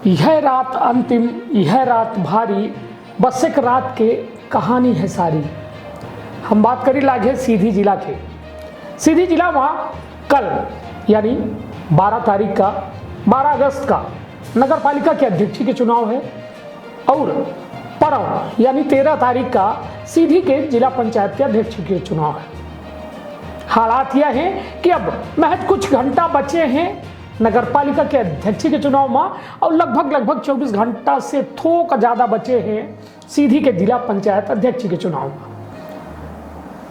यह रात अंतिम, यह रात भारी, बस एक रात के कहानी है सारी। हम बात करी लागे सीधी जिला के। सीधी जिला वहाँ कल यानी 12 तारीख का 12 अगस्त का नगर पालिका के अध्यक्ष के चुनाव है और परव यानी 13 तारीख का सीधी के जिला पंचायत के अध्यक्ष के चुनाव है। हालात यह है कि अब महज कुछ घंटा बचे हैं नगर पालिका के अध्यक्ष के चुनाव में और लगभग 24 घंटा से थोक ज्यादा बचे हैं सीधी के जिला पंचायत अध्यक्ष के चुनाव में।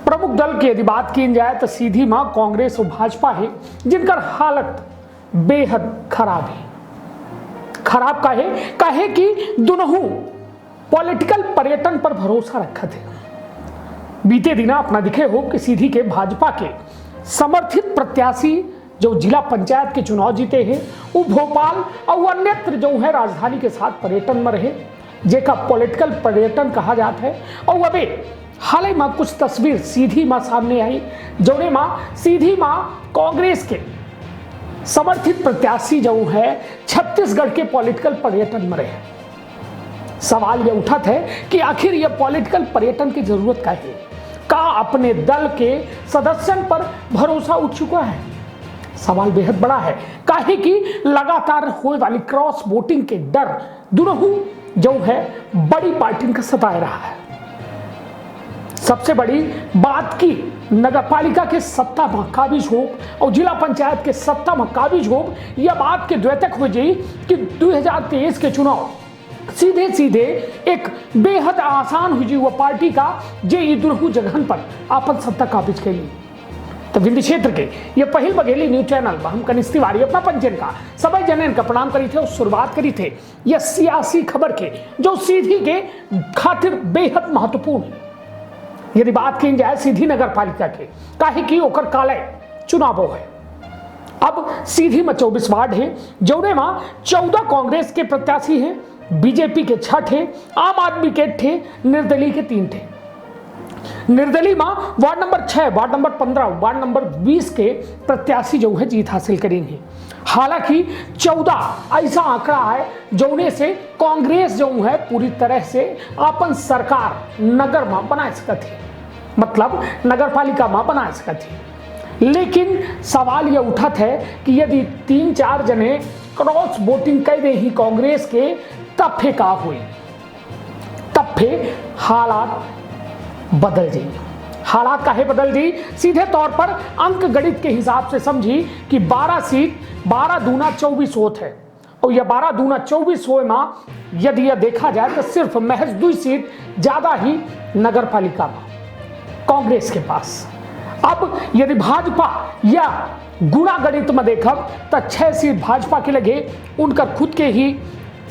प्रमुख दल की यदि बात की जाए तो सीधी में कांग्रेस और भाजपा है जिनकर हालत बेहद खराब है। खराब काहे कि दोनों पॉलिटिकल पर्यटन पर भरोसा रखा थे। बीते दिन अपना दिखे हो कि सीधी के भाजपा के समर्थित प्रत्याशी जो जिला पंचायत के चुनाव जीते हैं वो भोपाल और अन्यत्र जो है राजधानी के साथ पर्यटन में रहे जेका पॉलिटिकल पर्यटन कहा जाता है। और अबे हाल ही में कुछ तस्वीर सीधी मां सामने आई जोड़े मां सीधी मां कांग्रेस के समर्थित प्रत्याशी जो है छत्तीसगढ़ के पॉलिटिकल पर्यटन में रहे। सवाल यह उठा है कि आखिर यह पॉलिटिकल पर्यटन की जरूरत क्या है, का अपने दल के सदस्यों पर भरोसा उठ चुका है। सवाल बेहद बड़ा है काहे कि लगातार होने वाली क्रॉस वोटिंग के डर दोनों जो है बड़ी पार्टी का सताए रहा है। सबसे बड़ी बात की नगर पालिका के सत्ता में काबिज हो और जिला पंचायत के सत्ता में काबिज हो, यह बात के द्योतक हो जाए कि 2023 के चुनाव सीधे एक बेहद आसान हुई वह पार्टी का जे ये दोनों जगह पर आपन सत्ता काबिज के लिए। तो विंध्य क्षेत्र के ये पहल बघेली न्यूज चैनल पर हम कनिष्ठ तिवारी अपना पंचन का सभी जनन का प्रणाम करी थे और शुरुआत करी थे यह सियासी खबर के जो सीधी के खातिर बेहद महत्वपूर्ण है। यदि बात की जाए सीधी नगर पालिका के काहे की ओकर काले चुनाव है। अब सीधी में 24 वार्ड है जोड़े में 14 कांग्रेस के प्रत्याशी हैं, बीजेपी के 6 थे, आम आदमी के 8 थे, निर्दलीय के 3 थे। निर्दलीय में ward number 6, ward number 15, ward number 20 के प्रत्याशी जो है जीत हासिल करेंगे। हालांकि 14 ऐसा आंकड़ा है जोने से कांग्रेस जो है पूरी तरह से अपन सरकार नगर में बना सकती है, मतलब नगर पालिका में बना सकती है। लेकिन सवाल यह उठत है कि यदि 3-4 जने क्रॉस वोटिंग कर दे ही कांग्रेस के तब फे का हुई, तब फे हालात बदल जाएगी। हालात काहे बदल दी, सीधे तौर पर अंक गणित के हिसाब से समझी कि 12 सीट 12 दूना 24 होत है और यह 12 दूना 24 हो में यदि यह देखा जाए तो सिर्फ महज 2 सीट ज्यादा ही नगर पालिका में कांग्रेस के पास। अब यदि भाजपा या गुणा गणित में देखब तो 6 सीट भाजपा के लगे, उनका खुद के ही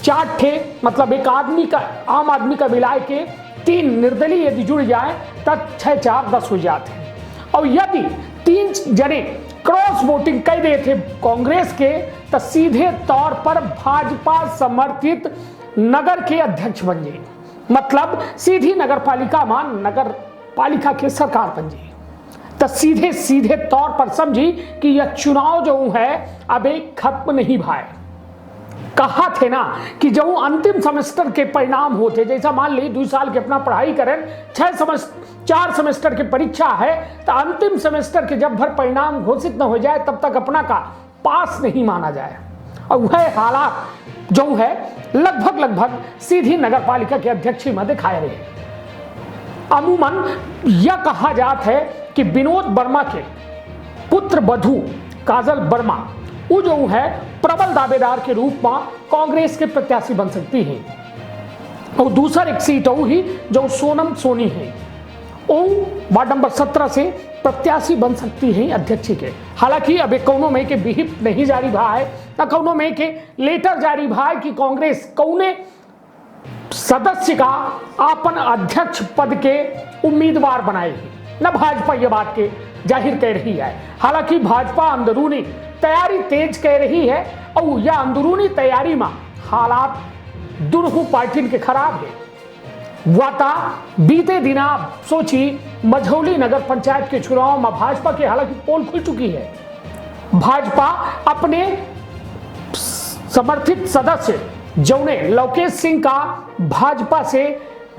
4 थे, मतलब एक आदमी का आम आदमी का मिलाए के 3 निर्दलीय यदि जुड़ जाए तब 6-4-10 हो जाते हैं। और यदि 3 जने क्रॉस वोटिंग कर दे थे कांग्रेस के तो सीधे तौर पर भाजपा समर्थित नगर के अध्यक्ष बन जाए, मतलब सीधी नगर पालिका में नगर पालिका के सरकार बन जाए। तो सीधे तौर पर समझी कि यह चुनाव जो है अभी खत्म नहीं भाई। कहा थे ना कि जो अंतिम सेमेस्टर के परिणाम होते, जैसा मान ली 2 साल के अपना पढ़ाई करें, 4 सेमेस्टर की परीक्षा है तो अंतिम सेमेस्टर के जब भर परिणाम घोषित न हो जाए तब तक अपना का पास नहीं माना जाए। और वह हालात जो है लगभग सीधी नगर पालिका के अध्यक्ष में दिखाए रहे। अमूमन यह कहा जाता है कि विनोद वर्मा के पुत्र वधू काजल वर्मा वो जो है प्रबल दावेदार के रूप में कांग्रेस के प्रत्याशी बन सकती है। और दूसरा एक सीट वो ही जो सोनम सोनी है वो वार्ड नंबर 17 से प्रत्याशी बन सकती है अध्यक्ष के। हालांकि अब कौनों में के विहिप नहीं जारी भा है न कौनों में के लेटर जारी भा है कि कांग्रेस कौने सदस्य का अपन अध्यक्ष पद के उम्मीदवार बनाएगी, न भाजपा ये बात के जाहिर कर रही है। हालांकि भाजपा अंदरूनी तैयारी तेज कर रही है और यह अंदरूनी तैयारी में हालात दोनों पार्टी के खराब है। वाता बीते दिन आप सोची मझौली नगर पंचायत के चुनाव में भाजपा के हालांकि पोल खुल चुकी है। भाजपा अपने समर्थित सदस्य जौने लोकेश सिंह का भाजपा से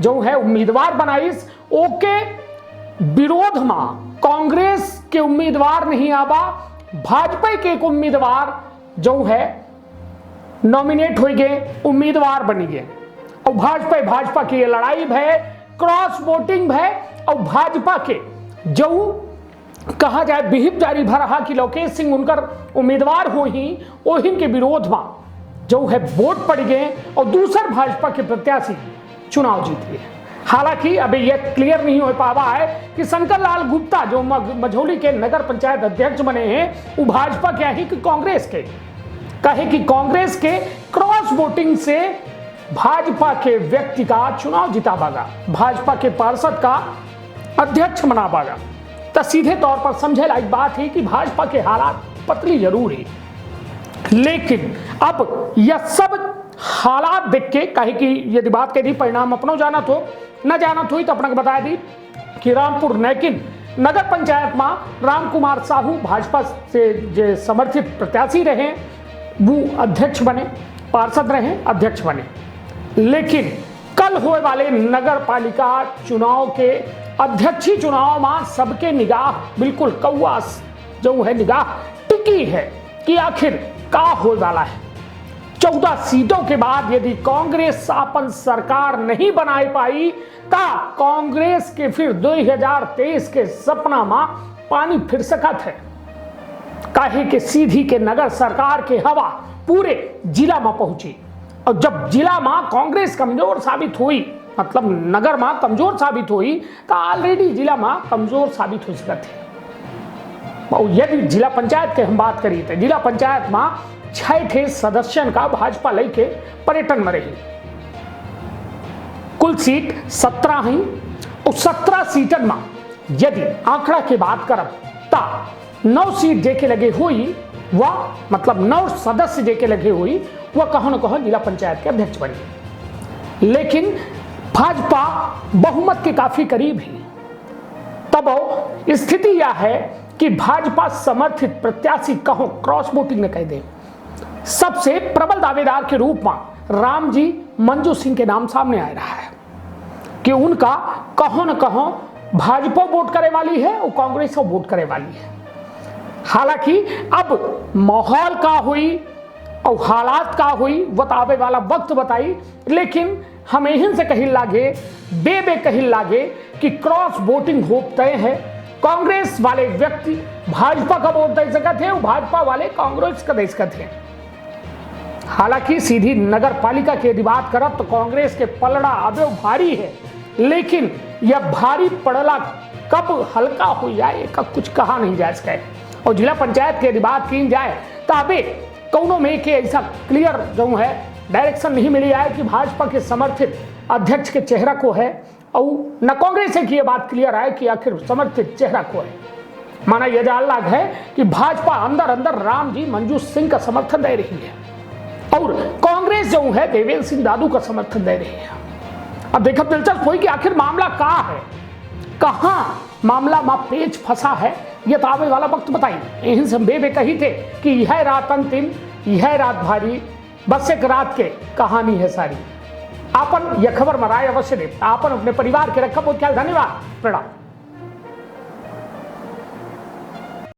जो है उम्मीदवार बनाइस, ओके विरोध में कांग्रेस के उम्मीदवार नहीं आबा, भाजपा के एक उम्मीदवार जो है नॉमिनेट हो गए, उम्मीदवार बनी गए। और भाजपा की ये लड़ाई है, क्रॉस वोटिंग है। और भाजपा के जो कहा जाए विहिप जारी भर रहा कि लोकेश सिंह उनकर उम्मीदवार हो ही ओहिन के विरोध में जो है वोट पड़ गए और दूसर भाजपा के प्रत्याशी चुनाव जीत गए। हालांकि अभी यह क्लियर नहीं हो पावा है कि शंकर लाल गुप्ता जो मझौली के नगर पंचायत अध्यक्ष बने हैं वो भाजपा के हैं कि कांग्रेस के। कहे कि कांग्रेस के क्रॉस वोटिंग से भाजपा के व्यक्ति का चुनाव जिता पागा, भाजपा के पार्षद का अध्यक्ष बना पागा। तो सीधे तौर पर समझे लायक बात है कि भाजपा के हालात पतली जरूर है, लेकिन अब यह सब हालात देख के कहे कि यदि बात करी परिणाम अपनों जानत हो न जानत हुई तो अपना बता दी कि रामपुर नैकिन नगर पंचायत में राम कुमार साहू भाजपा से जो समर्थित प्रत्याशी रहे वो अध्यक्ष बने, पार्षद रहे, अध्यक्ष बने। लेकिन कल होने वाले नगर पालिका चुनाव के अध्यक्षी चुनाव में सबके निगाह बिल्कुल कौआ जो है निगाह टिकी है कि आखिर का हो वाला है। 14 सीटों के बाद यदि कांग्रेस अपन सरकार नहीं बनाए पाई ता कांग्रेस के फिर 2023 के सपना में पानी फिर सकत है। काहे के सीधी के नगर सरकार के हवा पूरे जिला में पहुंची और जब जिला में कांग्रेस कमजोर साबित हुई, मतलब नगर में कमजोर साबित हुई तो ऑलरेडी जिला में कमजोर साबित हो सकते हैं। और यदि जिला पंचायत के हम बात करी तो जिला पंचायत में 6 ठे सदस्यों का भाजपा लेके पर्यटन में रही। कुल सीट 17 हैं और 17 सीटन में यदि आंकड़ा की बात करब ता 9 सीट जेके लगे हुई वह मतलब 9 सदस्य जेके लगे हुई वह कहो न कहो जिला पंचायत के अध्यक्ष बने। लेकिन भाजपा बहुमत के काफी करीब है। तब स्थिति यह है कि भाजपा समर्थित प्रत्याशी कहो क्रॉस वोटिंग ने कह दे। सबसे प्रबल दावेदार के रूप में रामजी मंजू सिंह के नाम सामने आ रहा है कि उनका कहो न कहो भाजपा वोट करे वाली है और कांग्रेस वोट करे वाली है। हालांकि अब माहौल का हुई और हालात का हुई बतावे वाला वक्त बताई, लेकिन हम यहीं से कहीं लागे बे कहीं लागे कि क्रॉस वोटिंग हो तय है। कांग्रेस वाले व्यक्ति भाजपा का वोट दे सकते हैं और भाजपा वाले कांग्रेस का दे सकते हैं। हालांकि सीधी नगर पालिका की यदि बात करब तो कांग्रेस के पलड़ा अबे भारी है, लेकिन यह भारी पड़ला कब हल्का हो जाए का कुछ कहा नहीं जा सके। और जिला पंचायत की यदि बात की जाए तो अभी कौनों में के ऐसा क्लियर जो है डायरेक्शन नहीं मिली है कि भाजपा के समर्थित अध्यक्ष के चेहरा को है और न कांग्रेस की यह बात क्लियर है कि आखिर समर्थित चेहरा को है। माना यह जान लाग है कि भाजपा अंदर अंदर राम जी मंजू सिंह का समर्थन दे रही है और कांग्रेस जो है देवेंद्र सिंह दादू का समर्थन दे रही है। अब देखो दिलचस्प हुई कि आखिर मामला क्या है, कहाँ मामला में पेच फंसा है, यह तो आवे वाला वक्त बताइए। यहीं से बे कही थे कि यह रात अंतिम, यह रात भारी, बस एक रात के कहानी है सारी। आपन यह खबर में राय अवश्य दे, आपन अपने परिवार के रखा बहुत ख्याल। धन्यवाद, प्रणाम।